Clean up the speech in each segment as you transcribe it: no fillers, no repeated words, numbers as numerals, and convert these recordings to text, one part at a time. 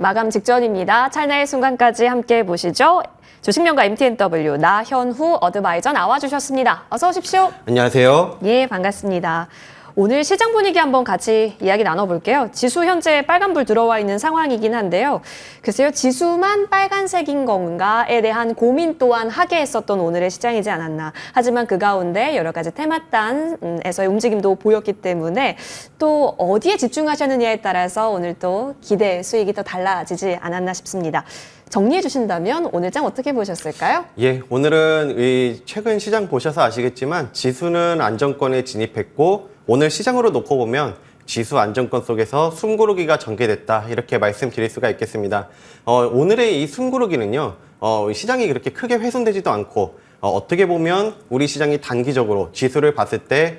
마감 직전입니다. 찰나의 순간까지 함께 보시죠. 주식명가 MTNW 나현후 어드바이저 나와주셨습니다. 어서 오십시오. 안녕하세요. 예, 반갑습니다. 오늘 시장 분위기 한번 같이 이야기 나눠볼게요. 지수 현재 빨간불 들어와 있는 상황이긴 한데요. 글쎄요, 지수만 빨간색인 건가에 대한 고민 또한 하게 했었던 오늘의 시장이지 않았나. 하지만 그 가운데 여러 가지 테마단에서의 움직임도 보였기 때문에 또 어디에 집중하셨느냐에 따라서 오늘 또 기대 수익이 더 달라지지 않았나 싶습니다. 정리해 주신다면 오늘 장 어떻게 보셨을까요? 예, 오늘은 이 최근 시장 보셔서 아시겠지만 지수는 안정권에 진입했고 오늘 시장으로 놓고 보면 지수 안정권 속에서 숨고르기가 전개됐다 이렇게 말씀드릴 수가 있겠습니다. 오늘의 이 숨고르기는요, 시장이 그렇게 크게 훼손되지도 않고 어떻게 보면 우리 시장이 단기적으로 지수를 봤을 때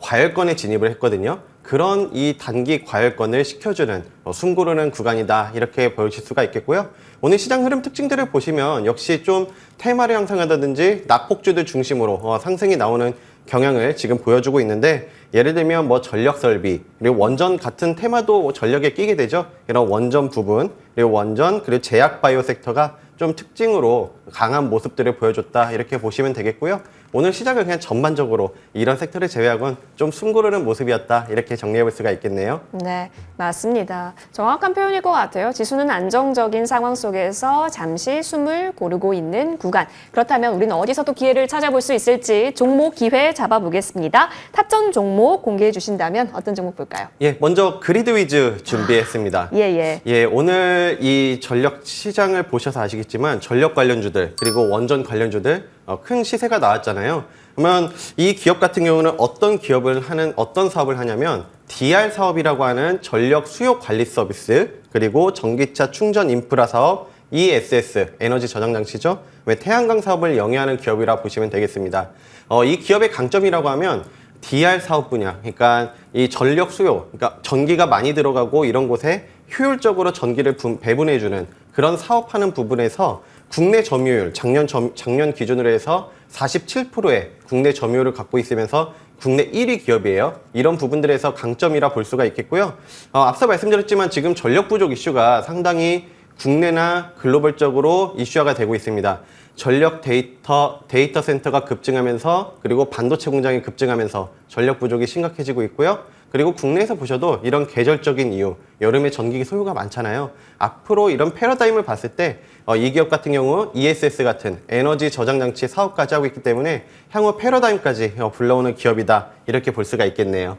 과열권에 진입을 했거든요. 그런 이 단기 과열권을 시켜주는 숨고르는 구간이다 이렇게 보여질 수가 있겠고요. 오늘 시장 흐름 특징들을 보시면 역시 좀 테마를 형성한다든지 낙폭주들 중심으로 상승이 나오는 경향을 지금 보여주고 있는데, 예를 들면 뭐 전력 설비 그리고 원전 같은 테마도 전력에 끼게 되죠. 이런 원전 부분 그리고 원전 그리고 제약 바이오 섹터가 좀 특징으로 강한 모습들을 보여줬다 이렇게 보시면 되겠고요. 오늘 시장은 그냥 전반적으로 이런 섹터를 제외하고는 좀 숨고르는 모습이었다 이렇게 정리해 볼 수가 있겠네요. 네, 맞습니다. 정확한 표현일 것 같아요. 지수는 안정적인 상황 속에서 잠시 숨을 고르고 있는 구간. 그렇다면 우리는 어디서 또 기회를 찾아볼 수 있을지 종목 기회 잡아보겠습니다. 탑전 종목 공개해 주신다면 어떤 종목 볼까요? 예, 먼저 그리드 위즈 준비했습니다. 예. 오늘 이 전력 시장을 보셔서 아시겠지만 전력 관련주들 그리고 원전 관련주들 큰 시세가 나왔잖아요. 그러면 이 기업 같은 경우는 어떤 사업을 하냐면 DR 사업이라고 하는 전력 수요 관리 서비스 그리고 전기차 충전 인프라 사업, ESS 에너지 저장 장치죠. 태양광 사업을 영위하는 기업이라 보시면 되겠습니다. 이 기업의 강점이라고 하면 DR 사업 분야, 그러니까 이 전력 수요, 그러니까 전기가 많이 들어가고 이런 곳에 효율적으로 전기를 배분해주는 그런 사업하는 부분에서 국내 점유율, 작년 기준으로 해서 47%의 국내 점유율을 갖고 있으면서 국내 1위 기업이에요. 이런 부분들에서 강점이라 볼 수가 있겠고요. 앞서 말씀드렸지만 지금 전력 부족 이슈가 상당히 국내나 글로벌적으로 이슈화가 되고 있습니다. 전력 데이터 센터가 급증하면서 그리고 반도체 공장이 급증하면서 전력 부족이 심각해지고 있고요. 그리고 국내에서 보셔도 이런 계절적인 이유, 여름에 전기 소요가 많잖아요. 앞으로 이런 패러다임을 봤을 때 이 기업 같은 경우 ESS 같은 에너지 저장 장치 사업까지 하고 있기 때문에 향후 패러다임까지 불러오는 기업이다 이렇게 볼 수가 있겠네요.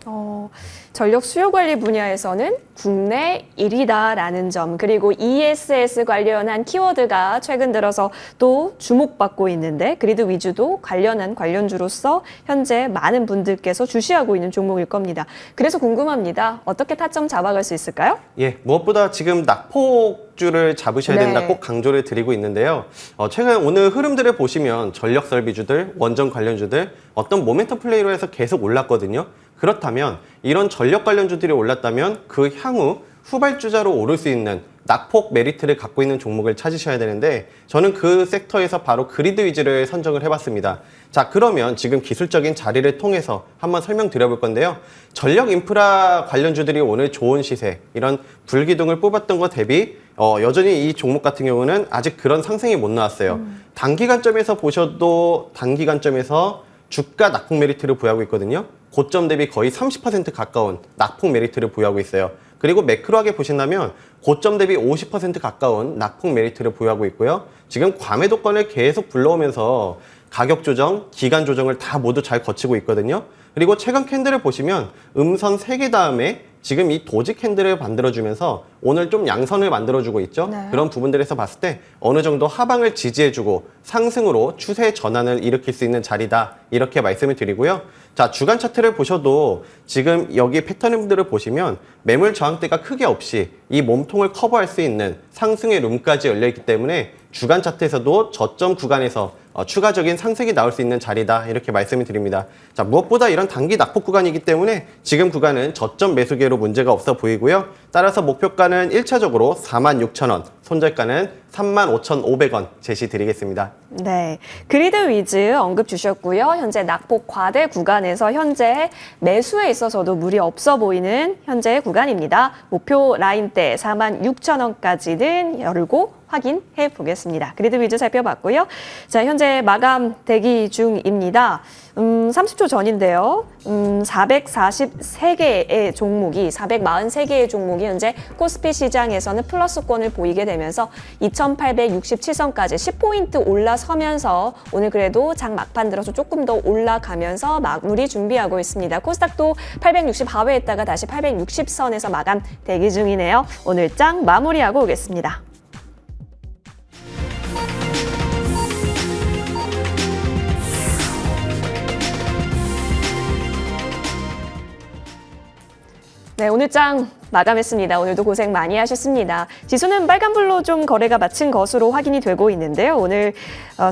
전력 수요 관리 분야에서는 국내 1위다라는 점, 그리고 ESS 관련한 키워드가 최근 들어서 또 주목받고 있는데 그리드 위주도 관련한 관련주로서 현재 많은 분들께서 주시하고 있는 종목일 겁니다. 그래서 궁금합니다. 어떻게 타점 잡아갈 수 있을까요? 예, 무엇보다 지금 낙폭주를 잡으셔야 된다 꼭 강조를 드리고 있는데요. 최근 오늘 흐름들을 보시면 전력 설비주들, 원전 관련주들 어떤 모멘텀 플레이로 해서 계속 올랐거든요. 그렇다면 이런 전력 관련주들이 올랐다면 그 향후 후발주자로 오를 수 있는 낙폭 메리트를 갖고 있는 종목을 찾으셔야 되는데 저는 그 섹터에서 바로 그리드 위즈를 선정을 해봤습니다. 자, 그러면 지금 기술적인 자리를 통해서 한번 설명드려볼 건데요. 전력 인프라 관련주들이 오늘 좋은 시세, 이런 불기둥을 뽑았던 것 대비 여전히 이 종목 같은 경우는 아직 그런 상승이 못 나왔어요. 단기관점에서 보셔도 단기관점에서 주가 낙폭 메리트를 부여하고 있거든요. 고점 대비 거의 30% 가까운 낙폭 메리트를 부여하고 있어요. 그리고 매크로하게 보신다면 고점 대비 50% 가까운 낙폭 메리트를 부여하고 있고요. 지금 과매도권을 계속 불러오면서 가격 조정, 기간 조정을 다 모두 잘 거치고 있거든요. 그리고 최근 캔들을 보시면 음선 3개 다음에 지금 이 도지 캔들을 만들어주면서 오늘 좀 양선을 만들어주고 있죠. 네. 그런 부분들에서 봤을 때 어느 정도 하방을 지지해주고 상승으로 추세 전환을 일으킬 수 있는 자리다 이렇게 말씀을 드리고요. 자, 주간 차트를 보셔도 지금 여기 패턴들을 보시면 매물 저항대가 크게 없이 이 몸통을 커버할 수 있는 상승의 룸까지 열려있기 때문에 주간 차트에서도 저점 구간에서 추가적인 상승이 나올 수 있는 자리다 이렇게 말씀을 드립니다. 자, 무엇보다 이런 단기 낙폭 구간이기 때문에 지금 구간은 저점 매수계로 문제가 없어 보이고요. 따라서 목표가는 1차적으로 46,000원, 손절가는 35,500원 제시드리겠습니다. 네, 그리드 위즈 언급 주셨고요. 현재 낙폭 과대 구간에서 현재 매수에 있어서도 무리 없어 보이는 현재 구간입니다. 목표 라인대 46,000원까지는 열고 확인해 보겠습니다. 그리드 위즈 살펴봤고요. 자, 현재 마감 대기 중입니다. 30초 전인데요. 443개의 종목이, 443개의 종목이 현재 코스피 시장에서는 플러스권을 보이게 되면서 2,867선까지 10포인트 올라서면서 오늘 그래도 장 막판 들어서 조금 더 올라가면서 마무리 준비하고 있습니다. 코스닥도 864회 했다가 다시 860선에서 마감 대기 중이네요. 오늘 장 마무리하고 오겠습니다. 네, 오늘 장 마감했습니다. 오늘도 고생 많이 하셨습니다. 지수는 빨간불로 좀 거래가 마친 것으로 확인이 되고 있는데요. 오늘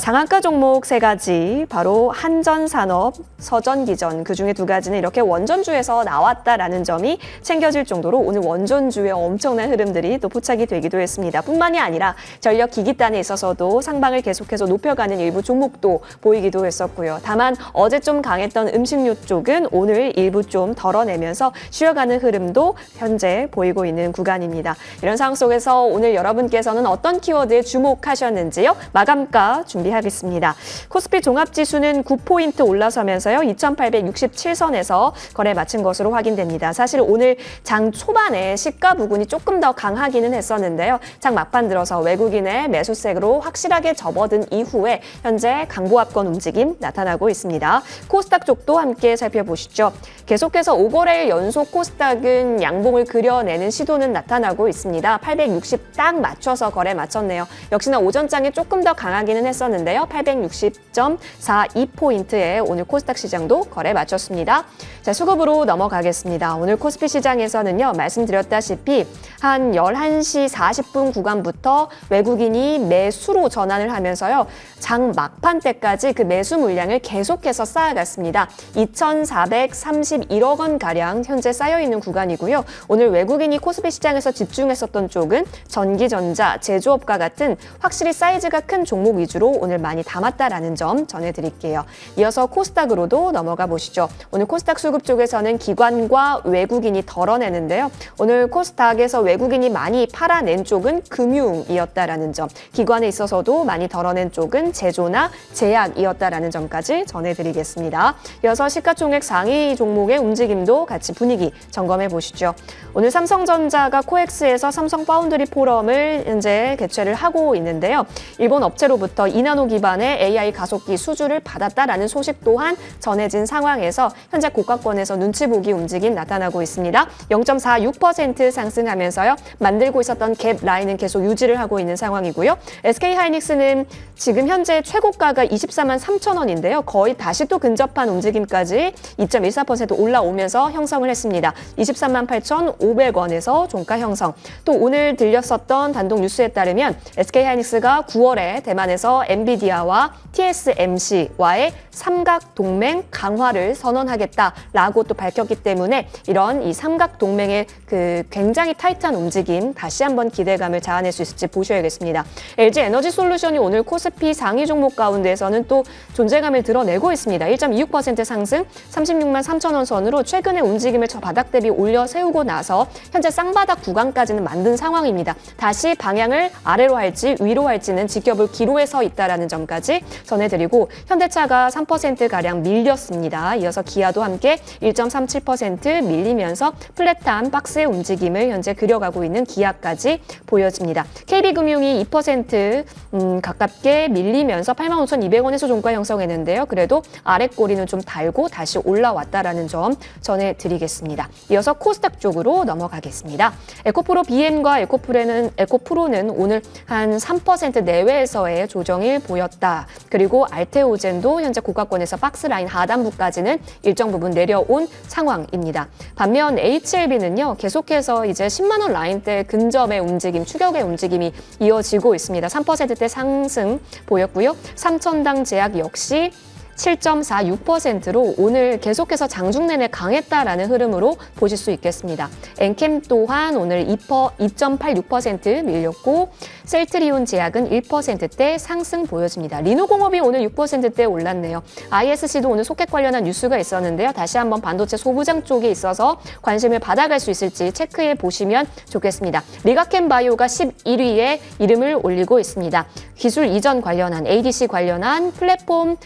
상한가 종목 3가지, 바로 한전산업, 서전기전, 그중에 2가지는 이렇게 원전주에서 나왔다라는 점이 챙겨질 정도로 오늘 원전주의 엄청난 흐름들이 또 포착이 되기도 했습니다. 뿐만이 아니라 전력 기기단에 있어서도 상방을 계속해서 높여가는 일부 종목도 보이기도 했었고요. 다만 어제 좀 강했던 음식료 쪽은 오늘 일부 좀 덜어내면서 쉬어가는 흐름도 현재 보이고 있는 구간입니다. 이런 상황 속에서 오늘 여러분께서는 어떤 키워드에 주목하셨는지요? 마감가 준비하겠습니다. 코스피 종합지수는 9포인트 올라서면서요. 2,867선에서 거래 마친 것으로 확인됩니다. 사실 오늘 장 초반에 시가 부근이 조금 더 강하기는 했었는데요. 장 막판 들어서 외국인의 매수세로 확실하게 접어든 이후에 현재 강보합권 움직임 나타나고 있습니다. 코스닥 쪽도 함께 살펴보시죠. 계속해서 5거래일 연속 코스닥은 양봉을 그려내는 시도는 나타나고 있습니다. 860 딱 맞춰서 거래 마쳤네요. 역시나 오전장에 조금 더 강하기는 했었는데요. 860.42포인트에 오늘 코스닥 시장도 거래 마쳤습니다. 자, 수급으로 넘어가겠습니다. 오늘 코스피 시장에서는요, 말씀드렸다시피 한 11시 40분 구간부터 외국인이 매수로 전환을 하면서요, 장 막판 때까지 그 매수 물량을 계속해서 쌓아갔습니다. 2,431억 원가량 현재 쌓여있는 구간이고요. 오늘 외국인이 코스피 시장에서 집중했었던 쪽은 전기전자, 제조업과 같은 확실히 사이즈가 큰 종목 위주로 오늘 많이 담았다라는 점 전해드릴게요. 이어서 코스닥으로도 넘어가 보시죠. 오늘 코스닥 수급 쪽에서는 기관과 외국인이 덜어내는데요. 오늘 코스닥에서 외국인이 많이 팔아낸 쪽은 금융이었다라는 점, 기관에 있어서도 많이 덜어낸 쪽은 제조나 제약이었다라는 점까지 전해드리겠습니다. 이어서 시가총액 상위 종목의 움직임도 같이 분위기 점검해 보시죠. 오늘 삼성전자가 코엑스에서 삼성 파운드리 포럼을 현재 개최를 하고 있는데요. 일본 업체로부터 2나노 기반의 AI 가속기 수주를 받았다라는 소식 또한 전해진 상황에서 현재 고가권에서 눈치 보기 움직임 나타나고 있습니다. 0.46% 상승하면서요. 만들고 있었던 갭 라인은 계속 유지를 하고 있는 상황이고요. SK하이닉스는 지금 현재 최고가가 24만 3천 원인데요. 거의 다시 또 근접한 움직임까지 2.14% 올라오면서 형성을 했습니다. 23만 8,500원에서 종가 형성. 또 오늘 들렸었던 단독 뉴스에 따르면 SK하이닉스가 9월에 대만에서 엔비디아와 TSMC와의 삼각 동맹 강화를 선언하겠다라고 또 밝혔기 때문에 이런 이 삼각 동맹의 그 굉장히 타이트한 움직임 다시 한번 기대감을 자아낼 수 있을지 보셔야겠습니다. LG 에너지 솔루션이 오늘 코스피 상위 종목 가운데에서는 또 존재감을 드러내고 있습니다. 1.26% 상승, 36만 3천 원 선으로 최근의 움직임을 저 바닥 대비 올려 세우고 나서 현재 쌍바닥 구간까지는 만든 상황입니다. 다시 방향을 아래로 할지 위로 할지는 지켜볼 기로에 서 있다라는 점까지 전해드리고, 현대차가 3%가량 밀렸습니다. 이어서 기아도 함께 1.37% 밀리면서 플랫한 박스의 움직임을 현재 그려가고 있는 기아까지 보여집니다. KB금융이 2% 가깝게 밀리면서 85,200원에서 종가 형성했는데요. 그래도 아래 꼬리는 좀 달고 다시 올라왔다라는 점 전해드리겠습니다. 이어서 코스닥 쪽으로 넘어가겠습니다. 에코프로 BM과 에코프로는 오늘 한 3% 내외에서의 조정을 보였다. 그리고 알테오젠도 현재 고가권에서 박스라인 하단부까지는 일정 부분 내려온 상황입니다. 반면 HLB는요, 계속해서 이제 10만 원 라인대 근접의 움직임, 추격의 움직임이 이어지고 있습니다. 3%대 상승 보였고요. 삼천당 제약 역시 7.46%로 오늘 계속해서 장중 내내 강했다라는 흐름으로 보실 수 있겠습니다. 엔캠 또한 오늘 2.86% 밀렸고 셀트리온 제약은 1%대 상승 보여집니다. 리노공업이 오늘 6%대 올랐네요. ISC도 오늘 소켓 관련한 뉴스가 있었는데요. 다시 한번 반도체 소부장 쪽에 있어서 관심을 받아갈 수 있을지 체크해 보시면 좋겠습니다. 리가켄 바이오가 11위에 이름을 올리고 있습니다. 기술 이전 관련한 ADC 관련한 플랫폼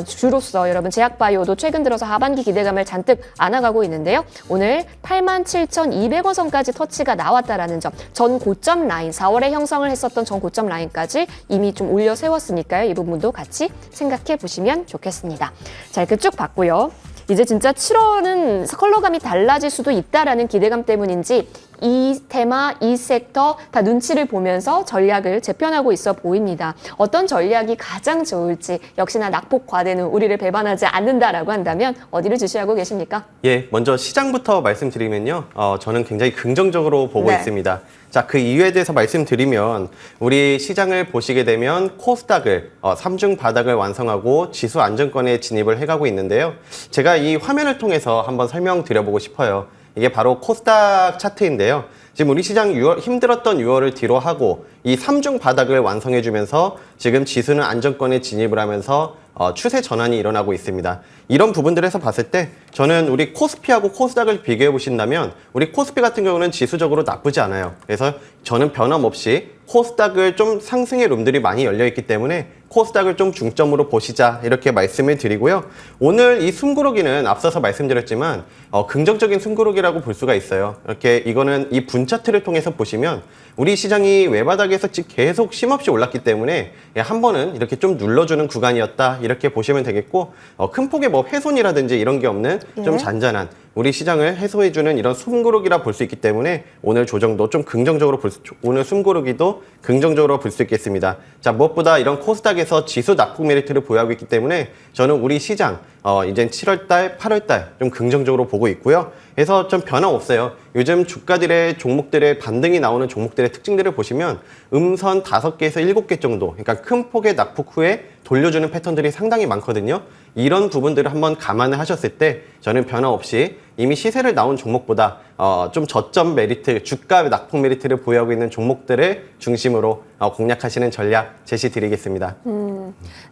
주로서 여러분 제약바이오도 최근 들어서 하반기 기대감을 잔뜩 안아가고 있는데요. 오늘 87,200원 선까지 터치가 나왔다라는 점, 전 고점 라인 4월에 형성을 했었던 전 고점 라인까지 이미 좀 올려 세웠으니까요. 이 부분도 같이 생각해 보시면 좋겠습니다. 자, 이렇게 쭉 봤고요. 이제 진짜 7월은 컬러감이 달라질 수도 있다라는 기대감 때문인지 이 테마, 이 섹터 다 눈치를 보면서 전략을 재편하고 있어 보입니다. 어떤 전략이 가장 좋을지 역시나 낙폭 과대는 우리를 배반하지 않는다라고 한다면 어디를 주시하고 계십니까? 예, 먼저 시장부터 말씀드리면요. 저는 굉장히 긍정적으로 보고 네. 있습니다. 자, 그 이유에 대해서 말씀드리면 우리 시장을 보시게 되면 코스닥을 3중 바닥을 완성하고 지수 안정권에 진입을 해가고 있는데요. 제가 이 화면을 통해서 한번 설명드려보고 싶어요. 이게 바로 코스닥 차트인데요. 지금 우리 시장 힘들었던 6월을 뒤로 하고 이 3중 바닥을 완성해주면서 지금 지수는 안정권에 진입을 하면서 추세 전환이 일어나고 있습니다. 이런 부분들에서 봤을 때 저는 우리 코스피하고 코스닥을 비교해 보신다면 우리 코스피 같은 경우는 지수적으로 나쁘지 않아요. 그래서 저는 변함없이 코스닥을 좀 상승의 룸들이 많이 열려 있기 때문에 코스닥을 좀 중점으로 보시자 이렇게 말씀을 드리고요. 오늘 이 숨고르기는 앞서서 말씀드렸지만 긍정적인 숨고르기라고 볼 수가 있어요. 이렇게 이거는 이 분 차트를 통해서 보시면 우리 시장이 외바닥에서 계속 쉼없이 올랐기 때문에 한 번은 이렇게 좀 눌러주는 구간이었다 이렇게 보시면 되겠고 큰 폭의 뭐 훼손이라든지 이런 게 없는 좀 잔잔한 우리 시장을 해소해주는 이런 숨고르기라 볼 수 있기 때문에 오늘 조정도 좀 긍정적으로 오늘 숨고르기도 긍정적으로 볼 수 있겠습니다. 자, 무엇보다 이런 코스닥에서 지수 낙폭 메리트를 보유하고 있기 때문에 저는 우리 시장 이제 7월달, 8월달 좀 긍정적으로 보고 있고요. 그래서 좀 변화 없어요. 요즘 주가들의 종목들의 반등이 나오는 종목들의 특징들을 보시면 음선 5개에서 7개 정도, 그러니까 큰 폭의 낙폭 후에 돌려주는 패턴들이 상당히 많거든요. 이런 부분들을 한번 감안을 하셨을 때 저는 변화 없이 이미 시세를 나온 종목보다 좀 저점 메리트, 주가 낙폭 메리트를 보유하고 있는 종목들을 중심으로 공략하시는 전략 제시드리겠습니다.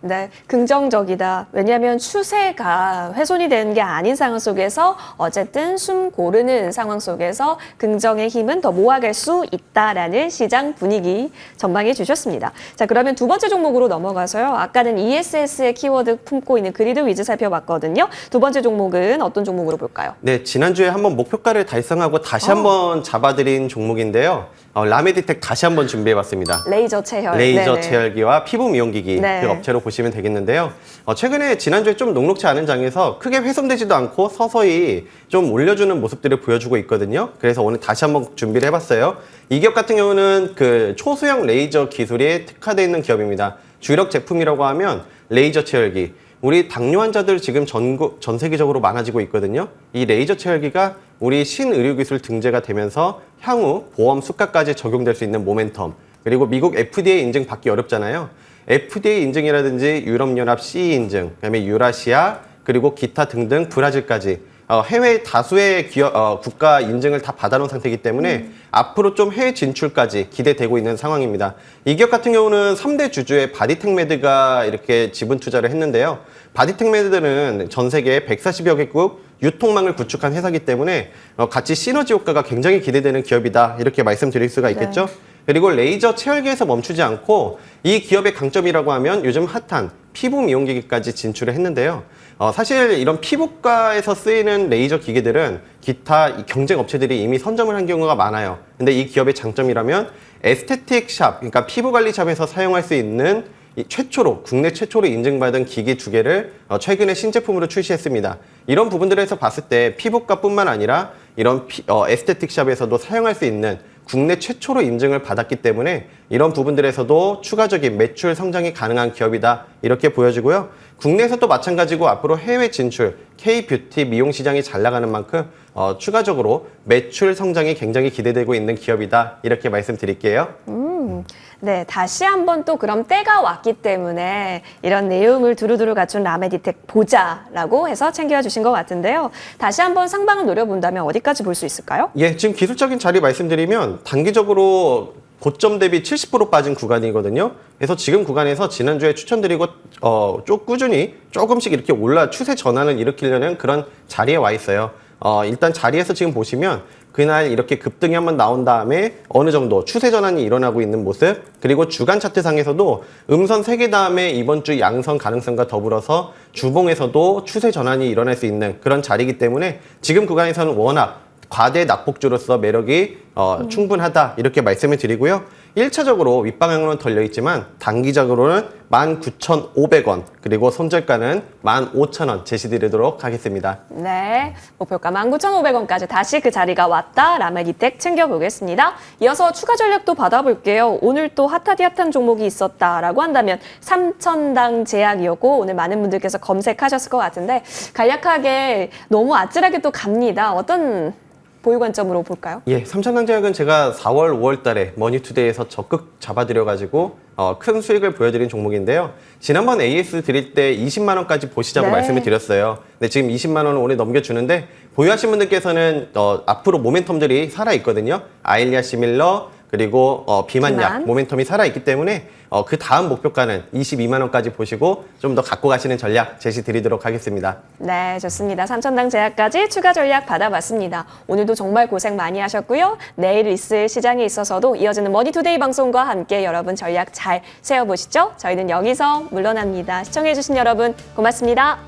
네, 긍정적이다. 왜냐하면 추세가 훼손이 되는 게 아닌 상황 속에서 어쨌든 숨 고르는 상황 속에서 긍정의 힘은 더 모아갈 수 있다라는 시장 분위기 전망해 주셨습니다. 자, 그러면 두 번째 종목으로 넘어가서요. 아까는 ESS의 키워드 품고 있는 그리드 위즈 살펴봤거든요. 두 번째 종목은 어떤 종목으로 볼까요? 네, 지난주에 한번 목표가를 달성하고 다시 한번 잡아드린 종목인데요. 라메디텍 다시 한번 준비해봤습니다. 레이저 체혈. 레이저 네네. 체열기와 피부 미용기기 네. 그 업체로 보시면 되겠는데요. 최근에 지난주에 좀 녹록치 않은 장에서 크게 훼손되지도 않고 서서히 좀 올려주는 모습들을 보여주고 있거든요. 그래서 오늘 다시 한번 준비를 해봤어요. 이 기업 같은 경우는 그 초소형 레이저 기술에 특화되어 있는 기업입니다. 주력 제품이라고 하면 레이저 체열기. 우리 당뇨 환자들 지금 전 세계적으로 많아지고 있거든요. 이 레이저 체열기가 우리 신의료기술 등재가 되면서 향후 보험 수가까지 적용될 수 있는 모멘텀, 그리고 미국 FDA 인증 받기 어렵잖아요. FDA 인증이라든지 유럽연합 CE 인증, 그다음에 유라시아, 그리고 기타 등등 브라질까지 해외 다수의 국가 인증을 다 받아놓은 상태이기 때문에 앞으로 좀 해외 진출까지 기대되고 있는 상황입니다. 이 기업 같은 경우는 3대 주주의 바디텍메드가 이렇게 지분 투자를 했는데요. 바디텍메드는 전 세계 140여 개국 유통망을 구축한 회사이기 때문에 같이 시너지 효과가 굉장히 기대되는 기업이다 이렇게 말씀드릴 수가 있겠죠. 네. 그리고 레이저 체열기에서 멈추지 않고 이 기업의 강점이라고 하면 요즘 핫한 피부 미용기기까지 진출을 했는데요. 사실 이런 피부과에서 쓰이는 레이저 기기들은 기타 경쟁 업체들이 이미 선점을 한 경우가 많아요. 근데 이 기업의 장점이라면 에스테틱 샵, 그러니까 피부관리 샵에서 사용할 수 있는 국내 최초로 인증받은 기기 2개를 최근에 신제품으로 출시했습니다. 이런 부분들에서 봤을 때 피부과뿐만 아니라 이런 에스테틱 샵에서도 사용할 수 있는 국내 최초로 인증을 받았기 때문에 이런 부분들에서도 추가적인 매출 성장이 가능한 기업이다 이렇게 보여지고요. 국내에서도 마찬가지고 앞으로 해외 진출, K-뷰티 미용 시장이 잘 나가는 만큼 추가적으로 매출 성장이 굉장히 기대되고 있는 기업이다 이렇게 말씀드릴게요. 네, 다시 한번 또 그럼 때가 왔기 때문에 이런 내용을 두루두루 갖춘 라메디텍 보자라고 해서 챙겨 주신 것 같은데요. 다시 한번 상방을 노려본다면 어디까지 볼 수 있을까요? 예, 지금 기술적인 자리 말씀드리면 단기적으로 고점 대비 70% 빠진 구간이거든요. 그래서 지금 구간에서 지난주에 추천드리고 쭉 꾸준히 조금씩 이렇게 추세 전환을 일으키려는 그런 자리에 와 있어요. 일단 자리에서 지금 보시면 그날 이렇게 급등이 한번 나온 다음에 어느 정도 추세 전환이 일어나고 있는 모습, 그리고 주간 차트상에서도 음선 3개 다음에 이번 주 양선 가능성과 더불어서 주봉에서도 추세 전환이 일어날 수 있는 그런 자리이기 때문에 지금 구간에서는 워낙 과대 낙폭주로서 매력이 충분하다 이렇게 말씀을 드리고요. 1차적으로 윗방향으로는 덜려 있지만 단기적으로는 19,500원 그리고 손절가는 15,000원 제시드리도록 하겠습니다. 네, 목표가 19,500원까지 다시 그 자리가 왔다. 라메디텍 챙겨보겠습니다. 이어서 추가 전략도 받아볼게요. 오늘 또 핫하디 핫한 종목이 있었다라고 한다면 3,000당 제약이었고 오늘 많은 분들께서 검색하셨을 것 같은데 간략하게 너무 아찔하게 또 갑니다. 어떤 보유 관점으로 볼까요? 예, 3,000당 제약은 제가 4월, 5월 달에 머니투데이에서 적극 잡아드려가지고 큰 수익을 보여드린 종목인데요. 지난번 AS 드릴 때 20만 원까지 보시자고 네. 말씀을 드렸어요. 근데 지금 20만 원을 오늘 넘겨주는데 보유하신 분들께서는 앞으로 모멘텀들이 살아있거든요. 아일리아 시밀러 그리고 비만약 모멘텀이 살아있기 때문에 그 다음 목표가는 22만 원까지 보시고 좀 더 갖고 가시는 전략 제시 드리도록 하겠습니다. 네, 좋습니다. 3,000당 제약까지 추가 전략 받아봤습니다. 오늘도 정말 고생 많이 하셨고요. 내일 있을 시장에 있어서도 이어지는 머니투데이 방송과 함께 여러분 전략 잘 세워보시죠. 저희는 여기서 물러납니다. 시청해주신 여러분 고맙습니다.